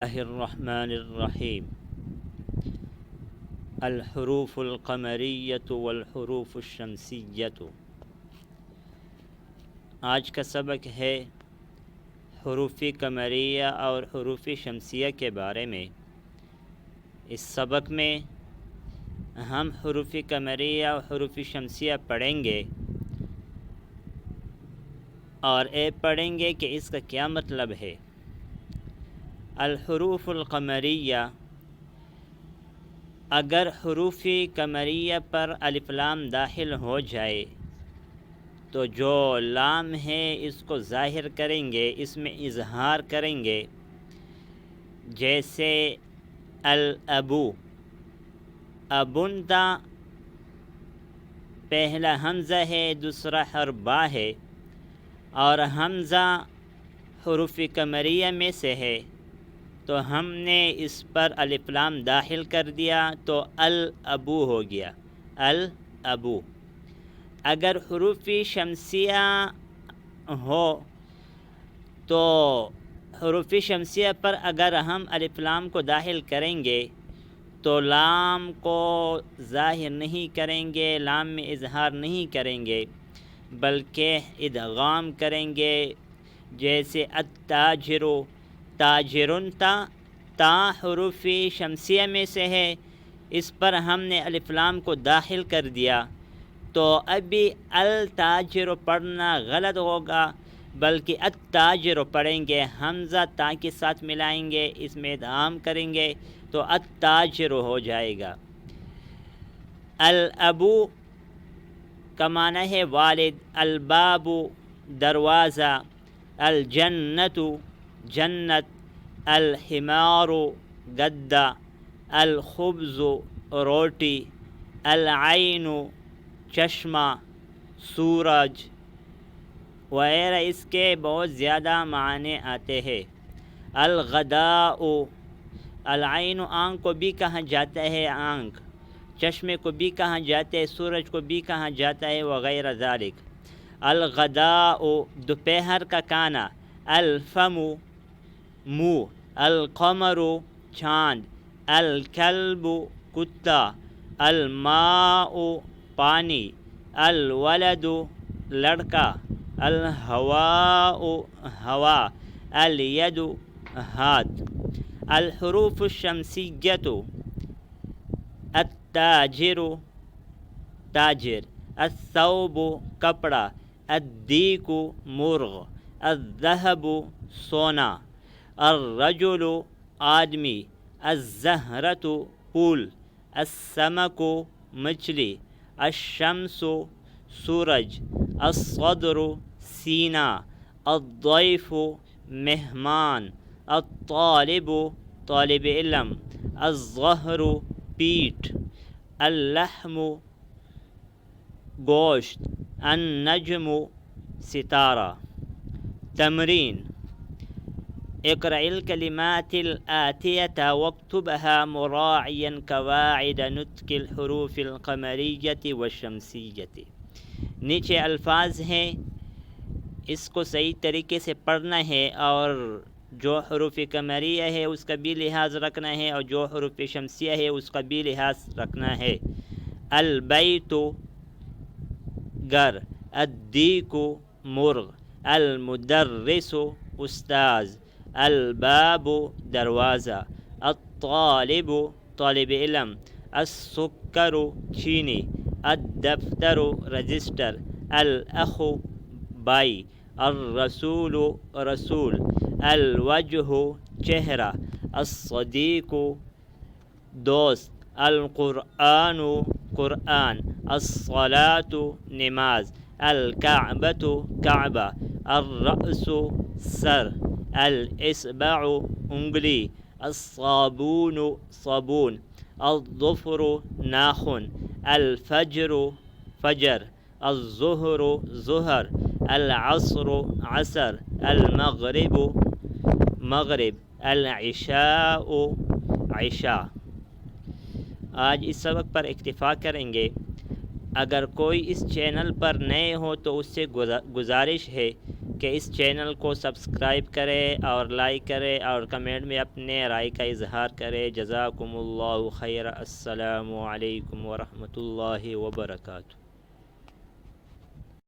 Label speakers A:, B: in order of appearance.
A: اللہ الرحمن الرحیم الحروف القمریۃ والحروف الشمسیۃ۔ آج کا سبق ہے حروف قمریہ اور حروف شمسیہ کے بارے میں۔ اس سبق میں ہم حروف قمریہ اور حروف شمسیہ پڑھیں گے اور پڑھیں گے کہ اس کا کیا مطلب ہے۔ الحروف القمریہ، اگر حروف قمریہ پر الف لام داخل ہو جائے تو جو لام ہے اس کو ظاہر کریں گے، اس میں اظہار کریں گے، جیسے الابو، ابنتا پہلا حمزہ ہے، دوسرا حرف با ہے، اور حمزہ حروف قمریہ میں سے ہے تو ہم نے اس پر الف لام داخل کر دیا تو الابو ہو گیا، الابو۔ اگر حروف شمسیہ ہو تو حروف شمسیہ پر اگر ہم الف لام کو داخل کریں گے تو لام کو ظاہر نہیں کریں گے، لام میں اظہار نہیں کریں گے بلکہ ادغام کریں گے، جیسے التاجر، تاجرن، تا حروف شمسیہ میں سے ہے، اس پر ہم نے الف لام کو داخل کر دیا تو ابھی التاجر پڑھنا غلط ہوگا، بلکہ التاجر پڑھیں گے، حمزہ تا کے ساتھ ملائیں گے، اس میں ادغام کریں گے تو التاجر ہو جائے گا۔ الابو کا معنی ہے والد، الباب دروازہ، الجنت جنت، الحمار گدا، الخبز روٹی، العین چشمہ، سورج وغیرہ، اس کے بہت زیادہ معنی آتے ہیں۔ الغداء، العین آنکھ کو بھی کہا جاتا ہے، آنکھ، چشمے کو بھی کہا جاتا ہے، سورج کو بھی کہا جاتا ہے، وغیرہ ذالک۔ الغداء دوپہر کا کھانا، الفم منہ، القمر چاند، الکلب کتا، الماء پانی، الولد لڑکا، الہواء ہوا، الید ہاتھ۔ الحروف الشمسیۃ، التاجر تاجر، الثوب کپڑا، الدیک مرغ، الذهب سونا، الرجل آدمی، الزہرۃ پھول، السمک مچھلی، الشمس سورج، الصدر سینہ، الضیف مہمان، الطالب طالب علم، الظہر پیٹھ، اللحم گوشت، النجم ستارہ۔ تمرین: اقرأ الكلمات الآتية واكتبها مراعيا قواعد نطق الحروف القمرية والشمسية۔ نیچے الفاظ ہیں، اس کو صحیح طریقے سے پڑھنا ہے اور جو حروف قمریہ ہے اس کا بھی لحاظ رکھنا ہے اور جو حروف شمسیہ ہے اس کا بھی لحاظ رکھنا ہے۔ البیت گھر، الدیک مرغ، المدرس استاذ، الباب دروازہ، الطالب طالب علم، السکر چینی، الدفتر رجسٹر، الاخ بھائی، الرسول رسول، الوجہ چہرہ، الصدیق دوست، القرآن قرآن، الصلاة نماز، الکعبۃ کعبہ، الرأس سر، الاصبع انگلی، الصابون صابون، الظفر ناخن، الفجر فجر، الظہر ظہر، العصر عصر، المغرب مغرب، العشاء عشاء۔ آج اس سبق پر اکتفا کریں گے۔ اگر کوئی اس چینل پر نئے ہو تو اس سے گزارش ہے کہ اس چینل کو سبسکرائب کرے اور لائک کرے اور کمنٹ میں اپنے رائے کا اظہار کرے۔ جزاکم اللہ خیر۔ السلام علیکم ورحمۃ اللہ وبرکاتہ۔